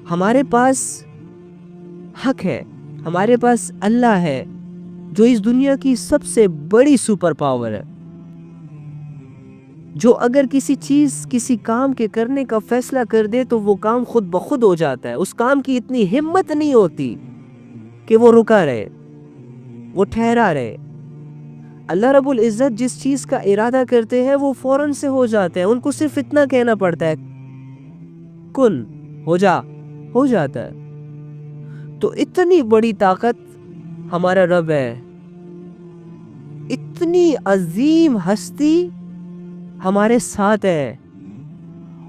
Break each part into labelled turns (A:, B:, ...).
A: ہمارے پاس حق ہے، ہمارے پاس اللہ ہے جو اس دنیا کی سب سے بڑی سپر پاور ہے، جو اگر کسی چیز کسی کام کے کرنے کا فیصلہ کر دے تو وہ کام خود بخود ہو جاتا ہے۔ اس کام کی اتنی ہمت نہیں ہوتی کہ وہ رکا رہے، وہ ٹھہرا رہے۔ اللہ رب العزت جس چیز کا ارادہ کرتے ہیں وہ فوراً سے ہو جاتے ہیں، ان کو صرف اتنا کہنا پڑتا ہے کن ہو جا، ہو جاتا ہے۔ تو اتنی بڑی طاقت ہمارا رب ہے، اتنی عظیم ہستی ہمارے ساتھ ہے،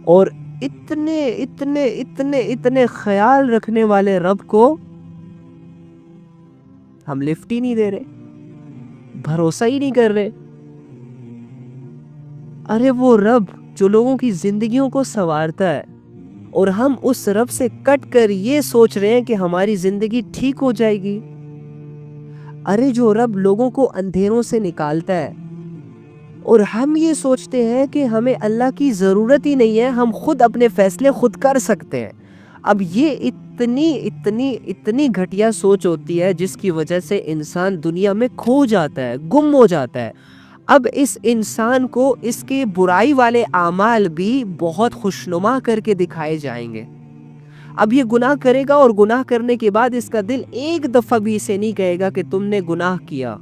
A: اور اتنے اتنے اتنے اتنے خیال رکھنے والے رب کو ہم لفٹ ہی نہیں دے رہے، بھروسہ ہی نہیں کر رہے۔ ارے وہ رب جو لوگوں کی زندگیوں کو سنوارتا ہے، اور ہم اس رب سے کٹ کر یہ سوچ رہے ہیں کہ ہماری زندگی ٹھیک ہو جائے گی۔ ارے جو رب لوگوں کو اندھیروں سے نکالتا ہے، اور ہم یہ سوچتے ہیں کہ ہمیں اللہ کی ضرورت ہی نہیں ہے، ہم خود اپنے فیصلے خود کر سکتے ہیں۔ اب یہ اتنی اتنی اتنی گھٹیا سوچ ہوتی ہے جس کی وجہ سے انسان دنیا میں کھو جاتا ہے، گم ہو جاتا ہے۔ اب اس انسان کو اس کے برائی والے اعمال بھی بہت خوشنما کر کے دکھائے جائیں گے۔ اب یہ گناہ کرے گا، اور گناہ کرنے کے بعد اس کا دل ایک دفعہ بھی اسے نہیں کہے گا کہ تم نے گناہ کیا۔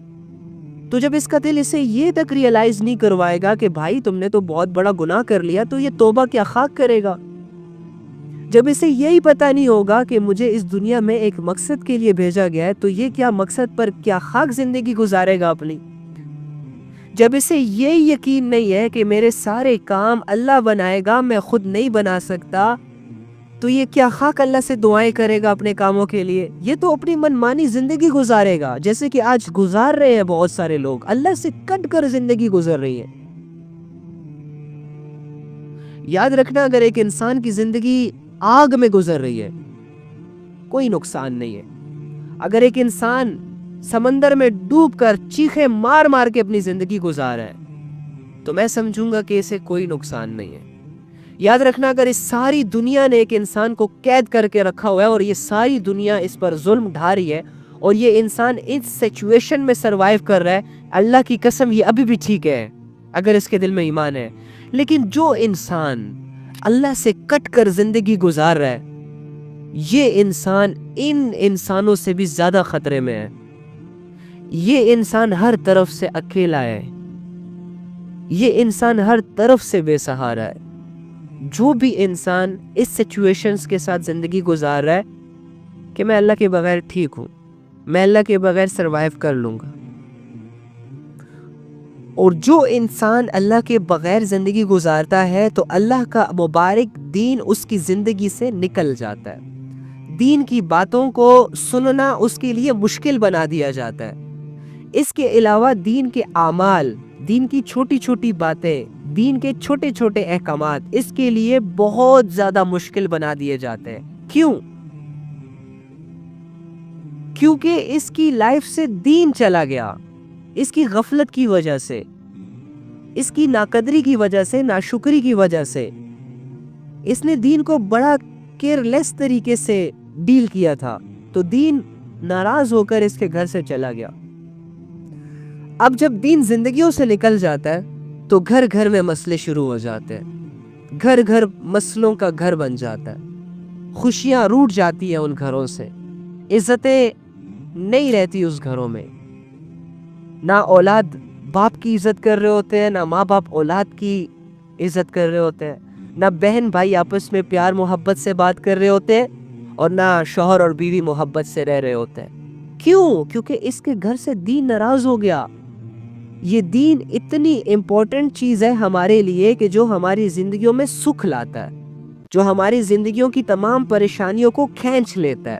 A: تو جب اس کا دل اسے یہ تک ریئلائز نہیں کروائے گا کہ بھائی تم نے تو بہت بڑا گناہ کر لیا، تو یہ توبہ کیا خاک کرے گا۔ جب اسے یہی پتا نہیں ہوگا کہ مجھے اس دنیا میں ایک مقصد کے لیے بھیجا گیا ہے، تو یہ کیا مقصد پر کیا خاک زندگی گزارے گا اپنی۔ جب اسے یہی یقین نہیں ہے کہ میرے سارے کام اللہ بنائے گا، میں خود نہیں بنا سکتا، تو یہ کیا خاک اللہ سے دعائیں کرے گا اپنے کاموں کے لیے۔ یہ تو اپنی منمانی زندگی گزارے گا، جیسے کہ آج گزار رہے ہیں بہت سارے لوگ، اللہ سے کٹ کر زندگی گزر رہی ہے۔ یاد رکھنا، اگر ایک انسان کی زندگی آگ میں گزر رہی ہے کوئی نقصان نہیں ہے۔ اگر ایک انسان سمندر میں ڈوب کر چیخیں مار مار کے اپنی زندگی گزار رہا ہے تو میں سمجھوں گا کہ اسے کوئی نقصان نہیں ہے۔ یاد رکھنا، اگر اس ساری دنیا نے ایک انسان کو قید کر کے رکھا ہوا ہے، اور یہ ساری دنیا اس پر ظلم ڈھا رہی ہے، اور یہ انسان اس سچویشن میں سروائیو کر رہا ہے، اللہ کی قسم یہ ابھی بھی ٹھیک ہے اگر اس کے دل میں ایمان ہے۔ لیکن جو انسان اللہ سے کٹ کر زندگی گزار رہا ہے، یہ انسان ان انسانوں سے بھی زیادہ خطرے میں ہے۔ یہ انسان ہر طرف سے اکیلا ہے، یہ انسان ہر طرف سے بے سہارا ہے۔ جو بھی انسان اس سچویشنز کے ساتھ زندگی گزار رہا ہے کہ میں اللہ کے بغیر ٹھیک ہوں، میں اللہ کے بغیر سروائیو کر لوں گا، اور جو انسان اللہ کے بغیر زندگی گزارتا ہے تو اللہ کا مبارک دین اس کی زندگی سے نکل جاتا ہے۔ دین کی باتوں کو سننا اس کے لیے مشکل بنا دیا جاتا ہے۔ اس کے علاوہ دین کے اعمال، دین کی چھوٹی چھوٹی باتیں، دین کے چھوٹے چھوٹے احکامات اس کے لیے بہت زیادہ مشکل بنا دیے جاتے ہیں۔ کیوں؟ کیونکہ اس کی لائف سے دین چلا گیا، اس کی غفلت کی وجہ سے، اس کی ناقدری کی وجہ سے، ناشکری کی وجہ سے۔ اس نے دین کو بڑا کیئر لیس طریقے سے ڈیل کیا تھا، تو دین ناراض ہو کر اس کے گھر سے چلا گیا۔ اب جب دین زندگیوں سے نکل جاتا ہے تو گھر گھر میں مسئلے شروع ہو جاتے ہیں، گھر گھر مسئلوں کا گھر بن جاتا ہے، خوشیاں روٹ جاتی ہیں ان گھروں سے، عزتیں نہیں رہتی اس گھروں میں، نہ اولاد باپ کی عزت کر رہے ہوتے ہیں، نہ ماں باپ اولاد کی عزت کر رہے ہوتے ہیں، نہ بہن بھائی آپس میں پیار محبت سے بات کر رہے ہوتے ہیں، اور نہ شوہر اور بیوی محبت سے رہ رہے ہوتے ہیں۔ کیوں؟ کیونکہ اس کے گھر سے دین ناراض ہو گیا۔ یہ دین اتنی امپورٹنٹ چیز ہے ہمارے لیے کہ جو ہماری زندگیوں میں سکھ لاتا ہے، جو ہماری زندگیوں کی تمام پریشانیوں کو کھینچ لیتا ہے۔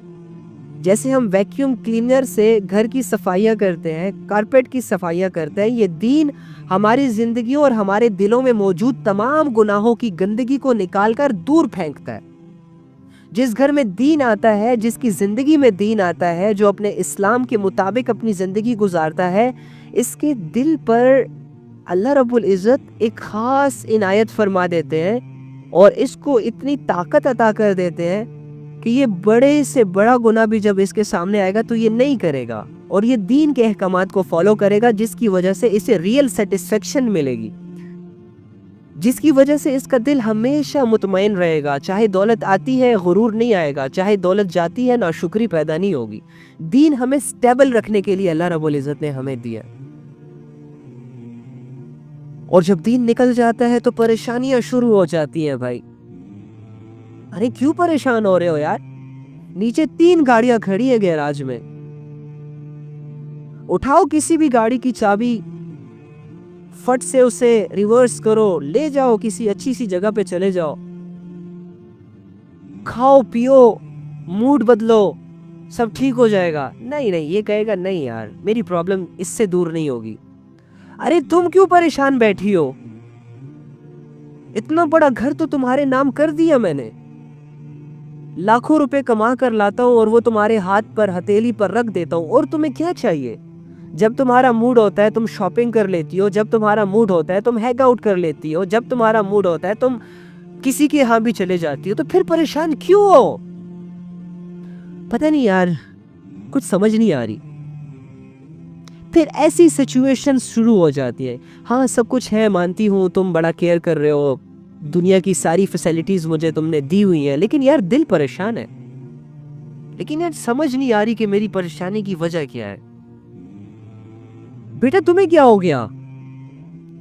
A: جیسے ہم ویکیوم کلینر سے گھر کی صفائیاں کرتے ہیں، کارپیٹ کی صفائیاں کرتے ہیں، یہ دین ہماری زندگیوں اور ہمارے دلوں میں موجود تمام گناہوں کی گندگی کو نکال کر دور پھینکتا ہے۔ جس گھر میں دین آتا ہے، جس کی زندگی میں دین آتا ہے، جو اپنے اسلام کے مطابق اپنی زندگی گزارتا ہے، اس کے دل پر اللہ رب العزت ایک خاص عنایت فرما دیتے ہیں، اور اس کو اتنی طاقت عطا کر دیتے ہیں کہ یہ بڑے سے بڑا گناہ بھی جب اس کے سامنے آئے گا تو یہ نہیں کرے گا، اور یہ دین کے احکامات کو فالو کرے گا، جس کی وجہ سے اسے ریئل سیٹسفیکشن ملے گی، جس کی وجہ سے اس کا دل ہمیشہ مطمئن رہے گا۔ چاہے دولت آتی ہے غرور نہیں آئے گا، چاہے دولت جاتی ہے ناشکری پیدا نہیں ہوگی۔ دین ہمیں سٹیبل رکھنے کے لیے اللہ رب العزت نے ہمیں دیا، اور جب دین نکل جاتا ہے تو پریشانیاں شروع ہو جاتی ہیں بھائی۔ ارے کیوں پریشان ہو رہے ہو یار؟ نیچے 3 گاڑیاں کھڑی ہیں گیراج میں، اٹھاؤ کسی بھی گاڑی کی چابی، فٹ سے اسے ریورس کرو، لے جاؤ کسی اچھی سی جگہ پہ چلے جاؤ، کھاؤ پیو، موڈ بدلو، سب ٹھیک ہو جائے گا۔ نہیں نہیں، یہ کہے گا نہیں یار میری پرابلم اس سے دور نہیں ہوگی۔ ارے تم کیوں پریشان بیٹھی ہو؟ اتنا بڑا گھر تو تمہارے نام کر دیا میں نے، لاکھوں روپے کما کر لاتا ہوں اور وہ تمہارے ہاتھ پر ہتھیلی پر رکھ دیتا ہوں، اور تمہیں کیا چاہیے؟ جب تمہارا موڈ ہوتا ہے تم شاپنگ کر لیتی ہو، جب تمہارا موڈ ہوتا ہے تم ہینگ آؤٹ کر لیتی ہو، جب تمہارا موڈ ہوتا ہے تم کسی کے ہاں بھی چلے جاتی ہو، تو پھر پریشان کیوں ہو؟ پتہ نہیں یار، کچھ سمجھ نہیں آ رہی۔ پھر ایسی سچویشن شروع ہو جاتی ہے، ہاں سب کچھ ہے، مانتی ہوں تم بڑا کیئر کر رہے ہو، دنیا کی ساری فیسلٹیز مجھے تم نے دی ہوئی ہیں، لیکن یار دل پریشان ہے، لیکن یار سمجھ نہیں آ رہی کہ میری پریشانی کی وجہ کیا ہے۔ بیٹا تمہیں کیا ہو گیا؟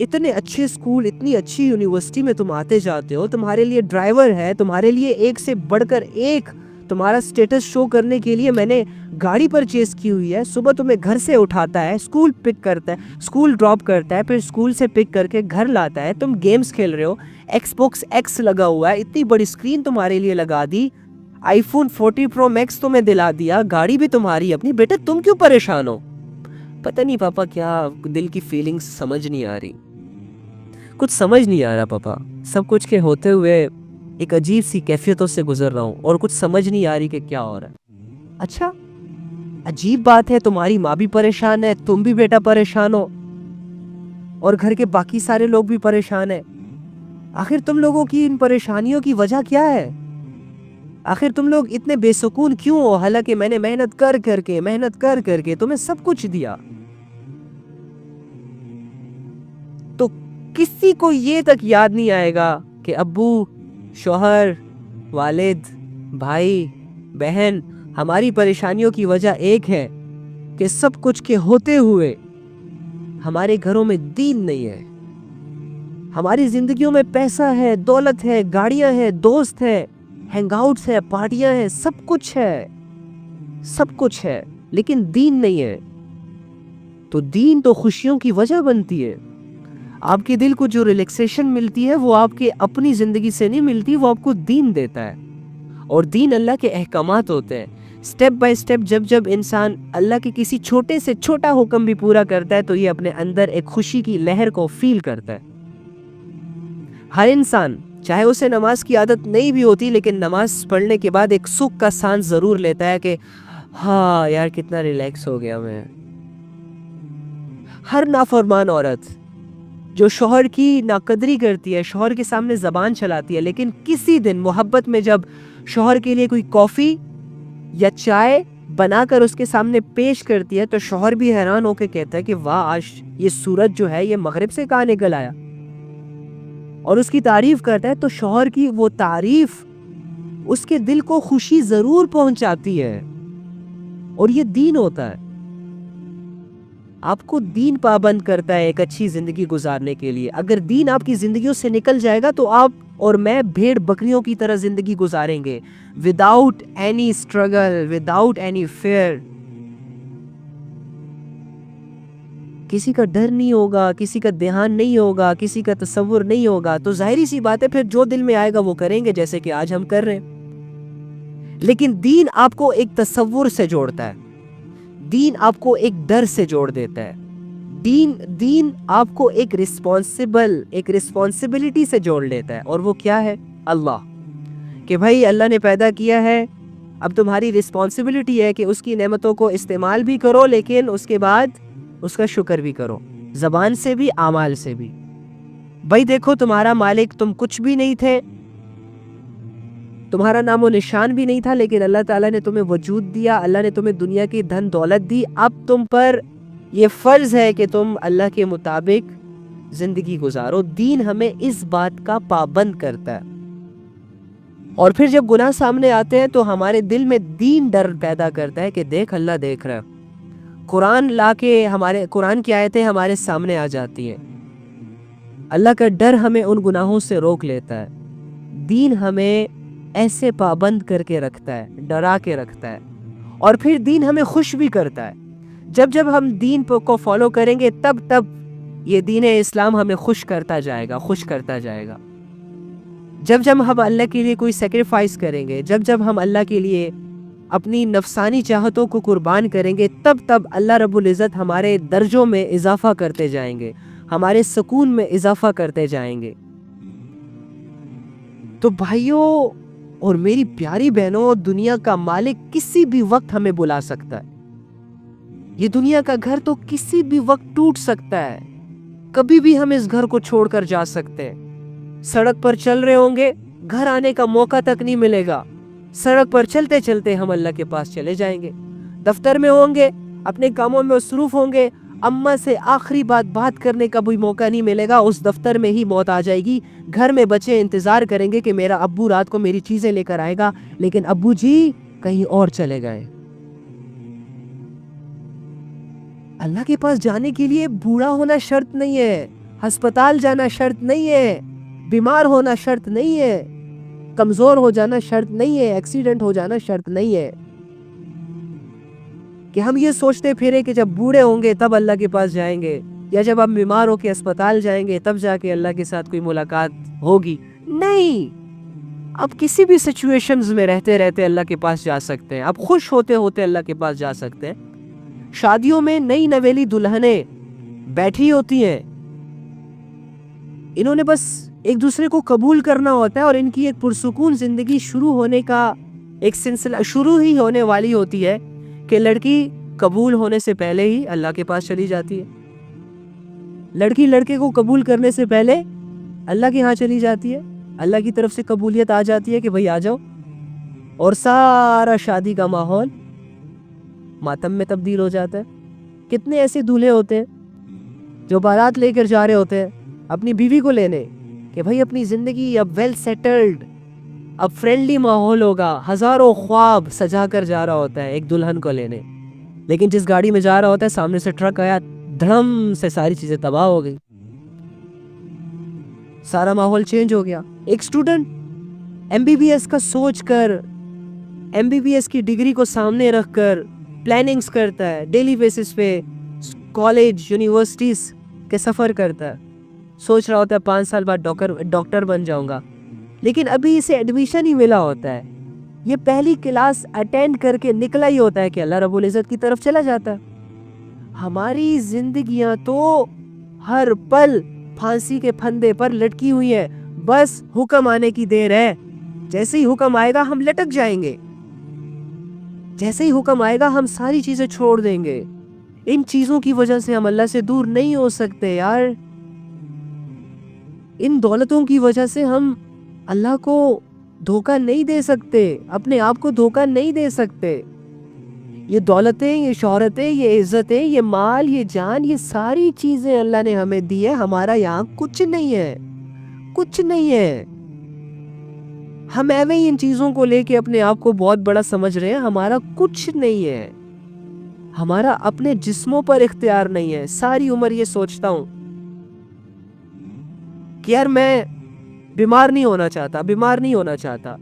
A: اتنے اچھے اسکول، اتنی اچھی یونیورسٹی میں تم آتے جاتے ہو، تمہارے لیے ڈرائیور ہے، تمہارے لیے ایک سے بڑھ کر ایک تمہارا سٹیٹس شو کرنے کے لیے میں نے گاڑی پرچیز کی ہوئی ہے، صبح تمہیں گھر سے اٹھاتا ہے، اسکول پک کرتا ہے، اسکول ڈراپ کرتا ہے، پھر اسکول سے پک کر کے گھر لاتا ہے، تم گیمز کھیل رہے ہو، ایکس باکس ایکس لگا ہوا ہے، اتنی بڑی اسکرین تمہارے لیے لگا دی، آئی فون 40 پرو میکس تمہیں دلا دیا، گاڑی بھی تمہاری اپنی، بیٹا تم کیوں پریشان ہو؟ پتہ نہیں پاپا کیا دل کی فیلنگز سمجھ نہیں آ رہی، کچھ سمجھ نہیں آ رہا پاپا، سب کچھ کے ہوتے ہوئے ایک عجیب سی کیفیتوں سے گزر رہا ہوں اور کچھ سمجھ نہیں آ رہی کہ کیا ہو رہا ہے۔ اچھا عجیب بات ہے، تمہاری ماں بھی پریشان ہے، تم بھی بیٹا پریشان ہو، اور گھر کے باقی سارے لوگ بھی پریشان ہیں۔ آخر تم لوگوں کی ان پریشانیوں کی وجہ کیا ہے؟ آخر تم لوگ اتنے بے سکون کیوں ہو، حالانکہ میں نے محنت کر کے تمہیں سب کچھ دیا؟ تو کسی کو یہ تک یاد نہیں آئے گا کہ ابو، شوہر، والد، بھائی، بہن، ہماری پریشانیوں کی وجہ ایک ہے کہ سب کچھ کے ہوتے ہوئے ہمارے گھروں میں دین نہیں ہے، ہماری زندگیوں میں پیسہ ہے، دولت ہے، گاڑیاں ہیں، دوست ہیں، ہینگ آؤٹس ہے، پارٹیاں ہیں، سب کچھ ہے، لیکن دین نہیں ہے۔ تو دین تو خوشیوں کی وجہ بنتی ہے، آپ کے دل کو جو ریلیکسیشن ملتی ہے وہ آپ کے اپنی زندگی سے نہیں ملتی، وہ آپ کو دین دیتا ہے، اور دین اللہ کے احکامات ہوتے ہیں۔ سٹیپ بائی سٹیپ جب انسان اللہ کے کسی چھوٹے سے چھوٹا حکم بھی پورا کرتا ہے تو یہ اپنے اندر ایک خوشی کی لہر کو فیل کرتا ہے۔ ہر انسان چاہے اسے نماز کی عادت نہیں بھی ہوتی، لیکن نماز پڑھنے کے بعد ایک سکھ کا سانس ضرور لیتا ہے کہ ہاں یار کتنا ریلیکس ہو گیا میں۔ ہر نافرمان عورت جو شوہر کی ناقدری کرتی ہے، شوہر کے سامنے زبان چلاتی ہے، لیکن کسی دن محبت میں جب شوہر کے لیے کوئی کافی یا چائے بنا کر اس کے سامنے پیش کرتی ہے تو شوہر بھی حیران ہو کے کہتا ہے کہ واہ آج یہ سورج جو ہے یہ مغرب سے کہاں نکل آیا، اور اس کی تعریف کرتا ہے، تو شوہر کی وہ تعریف اس کے دل کو خوشی ضرور پہنچاتی ہے، اور یہ دین ہوتا ہے۔ آپ کو دین پابند کرتا ہے ایک اچھی زندگی گزارنے کے لیے۔ اگر دین آپ کی زندگیوں سے نکل جائے گا تو آپ اور میں بھیڑ بکریوں کی طرح زندگی گزاریں گے، without any struggle, without any fear. کسی کا ڈر نہیں ہوگا، کسی کا دھیان نہیں ہوگا، کسی کا تصور نہیں ہوگا، تو ظاہری سی بات ہے پھر جو دل میں آئے گا وہ کریں گے، جیسے کہ آج ہم کر رہے ہیں۔ لیکن دین آپ کو ایک تصور سے جوڑتا ہے، دین آپ کو ایک ڈر سے جوڑ دیتا ہے، دین آپ کو ایک رسپانسبلٹی سے جوڑ لیتا ہے، اور وہ کیا ہے؟ اللہ، کہ بھائی اللہ نے پیدا کیا ہے، اب تمہاری رسپانسبلٹی ہے کہ اس کی نعمتوں کو استعمال بھی کرو، لیکن اس کے بعد اس کا شکر بھی کرو، زبان سے بھی، اعمال سے بھی۔ بھائی دیکھو تمہارا مالک تم کچھ بھی نہیں تھے، تمہارا نام و نشان بھی نہیں تھا، لیکن اللہ تعالیٰ نے تمہیں وجود دیا، اللہ نے تمہیں دنیا کی دھن دولت دی. اب تم پر یہ فرض ہے کہ تم اللہ کے مطابق زندگی گزارو. دین ہمیں اس بات کا پابند کرتا ہے. اور پھر جب گناہ سامنے آتے ہیں تو ہمارے دل میں دین ڈر پیدا کرتا ہے کہ دیکھ اللہ دیکھ رہا ہے. قرآن لا کے قرآن کی آیتیں ہمارے سامنے آ جاتی ہیں. اللہ کا ڈر ہمیں ان گناہوں سے روک لیتا ہے. دین ہمیں ایسے پابند کر کے رکھتا ہے، ڈرا کے رکھتا ہے. اور پھر دین ہمیں خوش بھی کرتا ہے. جب ہم دین کو فالو کریں گے تب یہ دین اسلام ہمیں خوش کرتا جائے گا. جب ہم اللہ کے لیے کوئی سیکریفائس کریں گے، جب ہم اللہ کے لیے اپنی نفسانی چاہتوں کو قربان کریں گے، تب اللہ رب العزت ہمارے درجوں میں اضافہ کرتے جائیں گے، ہمارے سکون میں اضافہ کرتے جائیں گے. تو بھائیوں اور میری پیاری بہنوں، دنیا کا مالک کسی بھی وقت ہمیں بلا سکتا ہے. یہ دنیا کا گھر تو کسی بھی وقت ٹوٹ سکتا ہے. کبھی بھی ہم اس گھر کو چھوڑ کر جا سکتے ہیں. سڑک پر چل رہے ہوں گے، گھر آنے کا موقع تک نہیں ملے گا. سڑک پر چلتے چلتے ہم اللہ کے پاس چلے جائیں گے. دفتر میں ہوں گے، اپنے کاموں میں مصروف ہوں گے، اماں سے آخری بات کرنے کا بھی موقع نہیں ملے گا. اس دفتر میں ہی موت آ جائے گی. گھر میں بچے انتظار کریں گے کہ میرا ابو رات کو میری چیزیں لے کر آئے گا، لیکن ابو جی کہیں اور چلے گئے. اللہ کے پاس جانے کے لیے بوڑھا ہونا شرط نہیں ہے، ہسپتال جانا شرط نہیں ہے، بیمار ہونا شرط نہیں ہے، کمزور ہو جانا شرط نہیں ہے، ایکسیڈنٹ ہو جانا شرط نہیں ہے. کہ ہم یہ سوچتے پھرے کہ جب بوڑھے ہوں گے تب اللہ کے پاس جائیں گے، یا جب ہم بیمار ہو کے اسپتال جائیں گے تب جا کے اللہ کے ساتھ کوئی ملاقات ہوگی. نہیں، اب کسی بھی سچویشنز میں رہتے رہتے اللہ کے پاس جا سکتے ہیں. اب خوش ہوتے ہوتے اللہ کے پاس جا سکتے ہیں. شادیوں میں نئی نویلی دلہنیں بیٹھی ہوتی ہیں، انہوں نے بس ایک دوسرے کو قبول کرنا ہوتا ہے، اور ان کی ایک پرسکون زندگی شروع ہونے کا ایک سلسلہ شروع ہی ہونے والی ہوتی ہے کہ لڑکی قبول ہونے سے پہلے ہی اللہ کے پاس چلی جاتی ہے. لڑکی لڑکے کو قبول کرنے سے پہلے اللہ کے ہاں چلی جاتی ہے. اللہ کی طرف سے قبولیت آ جاتی ہے کہ بھئی آ جاؤ، اور سارا شادی کا ماحول ماتم میں تبدیل ہو جاتا ہے. کتنے ایسے دولہے ہوتے ہیں جو بارات لے کر جا رہے ہوتے ہیں اپنی بیوی کو لینے کہ بھئی اپنی زندگی اب ویل سیٹلڈ، اب فرینڈلی ماحول ہوگا، ہزاروں خواب سجا کر جا رہا ہوتا ہے ایک دلہن کو لینے. لیکن جس گاڑی میں جا رہا ہوتا ہے سامنے سے ٹرک آیا، دھڑم سے ساری چیزیں تباہ ہو گئی، سارا ماحول چینج ہو گیا. ایک اسٹوڈنٹ MBBS کا سوچ کر، MBBS کی ڈگری کو سامنے رکھ کر پلاننگز کرتا ہے، ڈیلی بیسس پہ کالج یونیورسٹیز کے سفر کرتا ہے. سوچ رہا ہوتا ہے 5 سال بعد ڈاکٹر بن جاؤں گا، لیکن ابھی اسے ایڈمیشن ہی ملا ہوتا ہے. یہ پہلی کلاس اٹینڈ کر کے نکلا ہی ہوتا ہے کہ اللہ رب العزت کی طرف چلا جاتا ہے. ہماری زندگیاں تو ہر پل پھانسی کے پھندے پر لٹکی ہوئی ہیں. بس حکم آنے کی دیر ہے. جیسے ہی حکم آئے گا ہم لٹک جائیں گے، جیسے ہی حکم آئے گا ہم ساری چیزیں چھوڑ دیں گے. ان چیزوں کی وجہ سے ہم اللہ سے دور نہیں ہو سکتے یار. ان دولتوں کی وجہ سے ہم اللہ کو دھوکہ نہیں دے سکتے، اپنے آپ کو دھوکہ نہیں دے سکتے. یہ دولتیں، یہ شہرتیں، یہ عزتیں، یہ مال، یہ جان، یہ ساری چیزیں اللہ نے ہمیں دی ہے. ہمارا یہاں کچھ نہیں ہے، کچھ نہیں ہے. ہم ایویں ہی ان چیزوں کو لے کے اپنے آپ کو بہت بڑا سمجھ رہے ہیں. ہمارا کچھ نہیں ہے، ہمارا اپنے جسموں پر اختیار نہیں ہے. ساری عمر یہ سوچتا ہوں کہ یار میں بیمار نہیں ہونا چاہتا،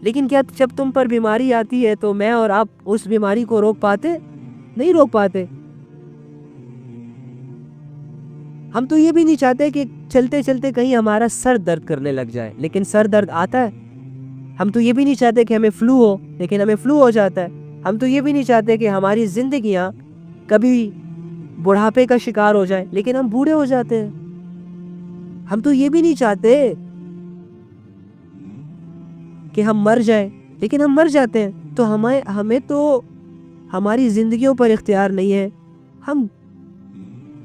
A: لیکن کیا جب تم پر بیماری آتی ہے تو میں اور آپ اس بیماری کو روک پاتے؟ نہیں روک پاتے. ہم تو یہ بھی نہیں چاہتے کہ چلتے چلتے کہیں ہمارا سر درد کرنے لگ جائے، لیکن سر درد آتا ہے. ہم تو یہ بھی نہیں چاہتے کہ ہمیں فلو ہو، لیکن ہمیں فلو ہو جاتا ہے. ہم تو یہ بھی نہیں چاہتے کہ ہماری زندگیاں کبھی بڑھاپے کا شکار ہو جائے، لیکن ہم بوڑھے ہو جاتے ہیں. ہم تو یہ بھی نہیں چاہتے کہ ہم مر جائیں، لیکن ہم مر جاتے ہیں. تو ہمیں تو ہماری زندگیوں پر اختیار نہیں ہے. ہم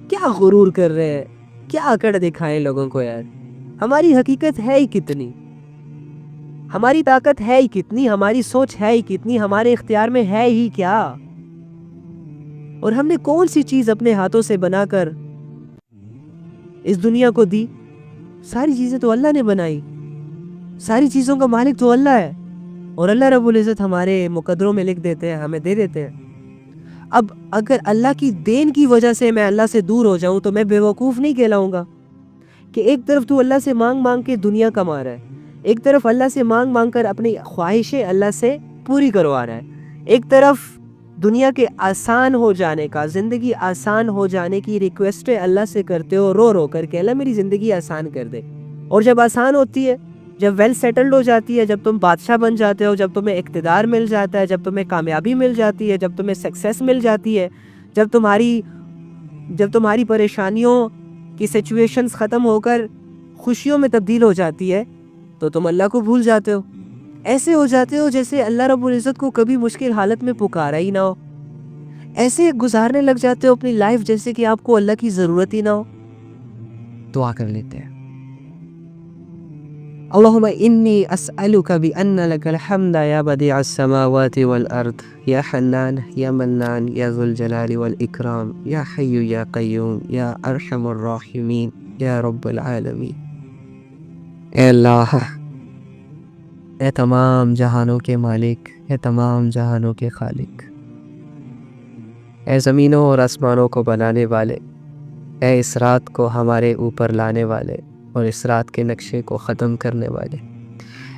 A: کیا غرور کر رہے ہیں، کیا اکڑ دکھائیں لوگوں کو یار. ہماری حقیقت ہے ہی کتنی. ہماری طاقت ہے ہی کتنی، ہماری سوچ ہے ہی کتنی، ہمارے اختیار میں ہے ہی کیا؟ اور ہم نے کون سی چیز اپنے ہاتھوں سے بنا کر اس دنیا کو دی؟ ساری چیزیں تو اللہ نے بنائی، ساری چیزوں کا مالک تو اللہ ہے، اور اللہ رب العزت ہمارے مقدروں میں لکھ دیتے ہیں، ہمیں دے دیتے ہیں۔ اب اگر اللہ کی دین کی وجہ سے میں اللہ سے دور ہو جاؤں تو میں بے وقوف نہیں کہلاؤں گا؟ کہ ایک طرف تو اللہ سے مانگ مانگ کے دنیا کما رہا ہے، ایک طرف اللہ سے مانگ مانگ کر اپنی خواہشیں اللہ سے پوری کروا رہا ہے، ایک طرف دنیا کے آسان ہو جانے کا، زندگی آسان ہو جانے کی ریکویسٹیں اللہ سے کرتے ہو رو رو کر کہ اللہ میری زندگی آسان کر دے، اور جب آسان ہوتی ہے، جب ویل سیٹلڈ ہو جاتی ہے، جب تم بادشاہ بن جاتے ہو، جب تمہیں اقتدار مل جاتا ہے، جب تمہیں کامیابی مل جاتی ہے، جب تمہیں سکسیس مل جاتی ہے، جب تمہاری پریشانیوں کی سچویشنز ختم ہو کر خوشیوں میں تبدیل ہو جاتی ہے، تو تم اللہ کو بھول جاتے ہو، ایسے ہو جاتے ہو جیسے اللہ رب العزت کو کبھی مشکل حالت میں پکارا ہی نہ ہو، ایسے گزارنے لگ جاتے ہو اپنی لائف جیسے کہ آپ کو اللہ کی ضرورت ہی نہ ہو۔ دعا کر لیتے ہیں۔ اللہم انی اسألک بأن لک الحمد یا بدیع السماوات والارض یا حنان یا منان یا ذو الجلال والاکرام یا حی یا قیوم یا ارحم الراحمین یا رب العالمین۔ اے اللہ، اے تمام جہانوں کے مالک، اے تمام جہانوں کے خالق، اے زمینوں اور آسمانوں کو بنانے والے، اے اس رات کو ہمارے اوپر لانے والے اور اس رات کے نقشے کو ختم کرنے والے،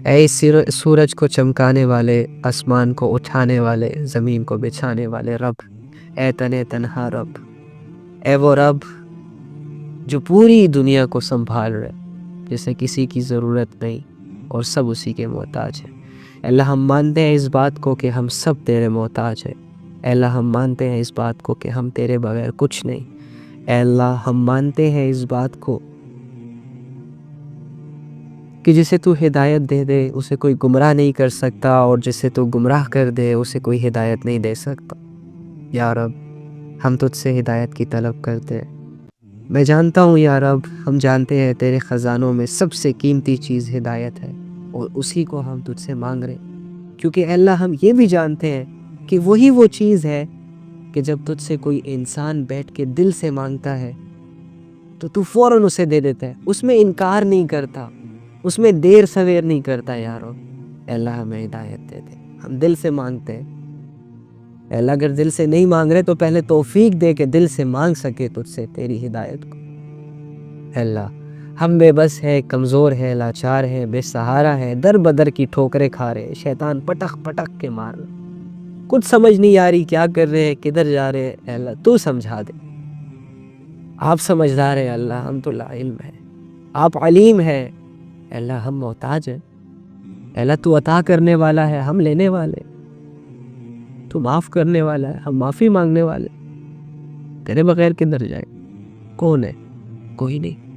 A: اے اس سورج کو چمکانے والے، آسمان کو اٹھانے والے، زمین کو بچھانے والے رب، اے تنہا رب، اے وہ رب جو پوری دنیا کو سنبھال رہے، جسے کسی کی ضرورت نہیں اور سب اسی کے محتاج ہیں۔ اے اللہ ہم مانتے ہیں اس بات کو کہ ہم سب تیرے محتاج ہیں، اے اللہ ہم مانتے ہیں اس بات کو کہ ہم تیرے بغیر کچھ نہیں، اے اللہ ہم مانتے ہیں اس بات کو کہ جسے تو ہدایت دے دے اسے کوئی گمراہ نہیں کر سکتا، اور جسے تو گمراہ کر دے اسے کوئی ہدایت نہیں دے سکتا۔ یا رب ہم تجھ سے ہدایت کی طلب کرتے ہیں، میں جانتا ہوں یا رب، ہم جانتے ہیں تیرے خزانوں میں سب سے قیمتی چیز ہدایت ہے، اور اسی کو ہم تجھ سے مانگ رہے ہیں، کیونکہ اے اللہ ہم یہ بھی جانتے ہیں کہ وہی وہ چیز ہے کہ جب تجھ سے کوئی انسان بیٹھ کے دل سے مانگتا ہے تو تو فوراً اسے دے دیتا ہے، اس میں انکار نہیں کرتا، اس میں دیر سویر نہیں کرتا۔ یا رب اے اللہ ہمیں ہدایت دے دے، ہم دل سے مانگتے ہیں، اے اللہ اگر دل سے نہیں مانگ رہے تو پہلے توفیق دے کہ دل سے مانگ سکے تجھ سے تیری ہدایت کو۔ اے اللہ ہم بے بس ہے، کمزور ہے، لاچار ہے، بے سہارا ہے، در بدر کی ٹھوکریں کھا رہے، شیطان پٹک پٹک کے مار رہا، کچھ سمجھ نہیں آ رہی کیا کر رہے ہیں، کدھر جا رہے ہیں۔ اے اللہ تو سمجھا دے، آپ سمجھدار ہیں اللہ، ہم تو لا علم ہے، آپ علیم ہے۔ اے اللہ ہم محتاج ہیں، اے اللہ تو عطا کرنے والا ہے، ہم لینے والے، تو معاف کرنے والا ہے، ہم معافی مانگنے والے، تیرے بغیر کدھر جائے؟ کون ہے؟ کوئی نہیں۔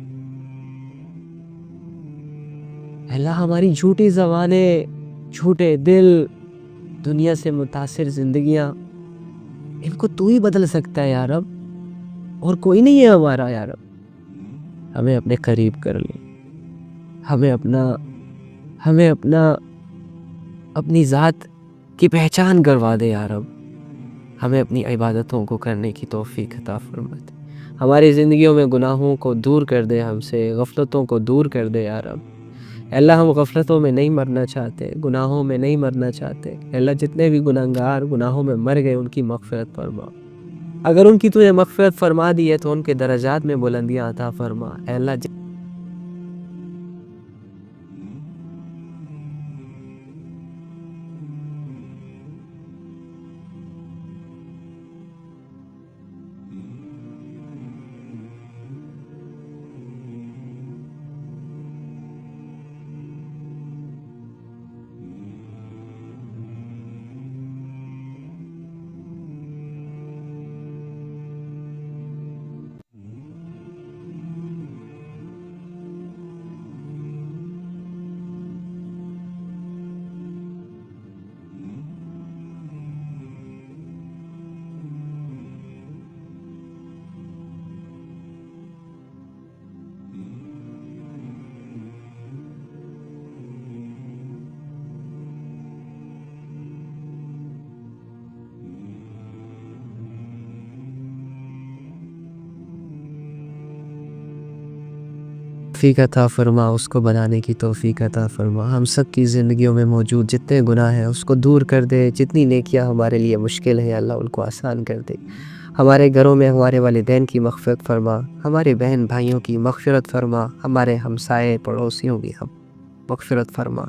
A: اے اللہ ہماری جھوٹی زبانیں، جھوٹے دل، دنیا سے متاثر زندگیاں، ان کو تو ہی بدل سکتا ہے یا رب، اور کوئی نہیں ہے ہمارا۔ یا رب ہمیں اپنے قریب کر لے، ہمیں اپنی ذات کی پہچان کروا دے یا رب، ہمیں اپنی عبادتوں کو کرنے کی توفیق عطا فرما دے، ہماری زندگیوں میں گناہوں کو دور کر دے، ہم سے غفلتوں کو دور کر دے یا رب۔ اے اللہ ہم غفلتوں میں نہیں مرنا چاہتے، گناہوں میں نہیں مرنا چاہتے۔ اے اللہ جتنے بھی گناہگار گناہوں میں مر گئے ان کی مغفرت فرما، اگر ان کی تجھے مغفرت فرما دی ہے تو ان کے درجات میں بلندیاں عطا فرما۔ اے اللہ توفیق عطا فرما، اس کو بنانے کی توفیق عطا فرما. ہم سب کی زندگیوں میں موجود جتنے گناہ ہیں اس کو دور کر دے. جتنی نیکیاں ہمارے لیے مشکل ہیں اللہ ان کو آسان کر دے. ہمارے گھروں میں ہمارے والدین کی مغفرت فرما، ہمارے بہن بھائیوں کی مغفرت فرما، ہمارے ہمسائے پڑوسیوں کی مغفرت فرما.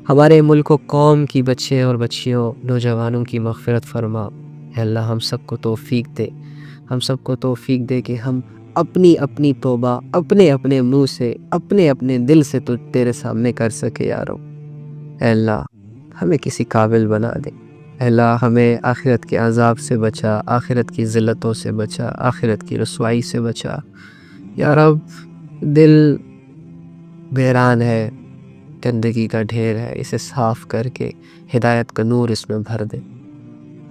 A: ہمارے ملک و قوم کی بچے اور بچیوں نوجوانوں کی مغفرت فرما. اے اللہ ہم سب کو توفیق دے، ہم سب کو توفیق دے کہ ہم اپنی اپنی توبہ اپنے اپنے منہ سے اپنے اپنے دل سے تو تیرے سامنے کر سکے یارو. اے اللہ ہمیں کسی قابل بنا دے. اے اللہ ہمیں آخرت کے عذاب سے بچا، آخرت کی ذلتوں سے بچا، آخرت کی رسوائی سے بچا. یا رب دل بحران ہے، گندگی کا ڈھیر ہے، اسے صاف کر کے ہدایت کا نور اس میں بھر دے.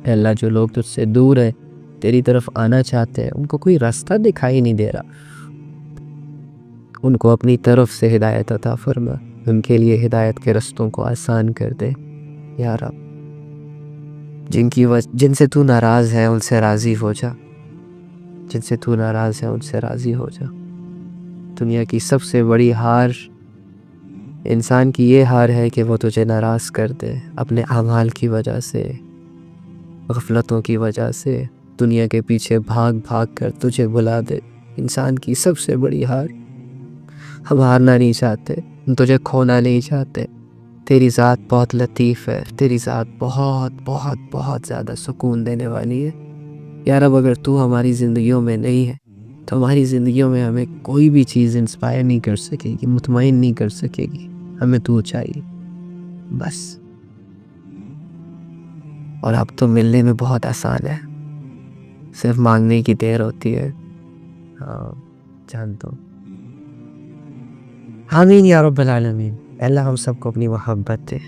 A: اے اللہ جو لوگ تجھ سے دور ہیں تیری طرف آنا چاہتے ہیں، ان کو کوئی راستہ دکھائی نہیں دے رہا، ان کو اپنی طرف سے ہدایت عطا فرما، ان کے لیے ہدایت کے رستوں کو آسان کر دے. یا رب جن سے تو ناراض ہے ان سے راضی ہو جا، جن سے تو ناراض ہے ان سے راضی ہو جا. دنیا کی سب سے بڑی ہار انسان کی یہ ہار ہے کہ وہ تجھے ناراض کر دے، اپنے اعمال کی وجہ سے، غفلتوں کی وجہ سے، دنیا کے پیچھے بھاگ بھاگ کر تجھے بلا دے. انسان کی سب سے بڑی ہار. ہم ہارنا نہیں چاہتے، ہم تجھے کھونا نہیں چاہتے. تیری ذات بہت لطیف ہے، تیری ذات بہت بہت بہت زیادہ سکون دینے والی ہے. یا رب اگر تو ہماری زندگیوں میں نہیں ہے تو ہماری زندگیوں میں ہمیں کوئی بھی چیز انسپائر نہیں کر سکے گی، مطمئن نہیں کر سکے گی. ہمیں تو چاہیے بس. اور اب تو ملنے میں بہت آسان ہے، صرف مانگنے کی دیر ہوتی ہے. ہاں جانتا ہوں. آمین یا رب العالمین. اللہ ہم سب کو اپنی محبت دے.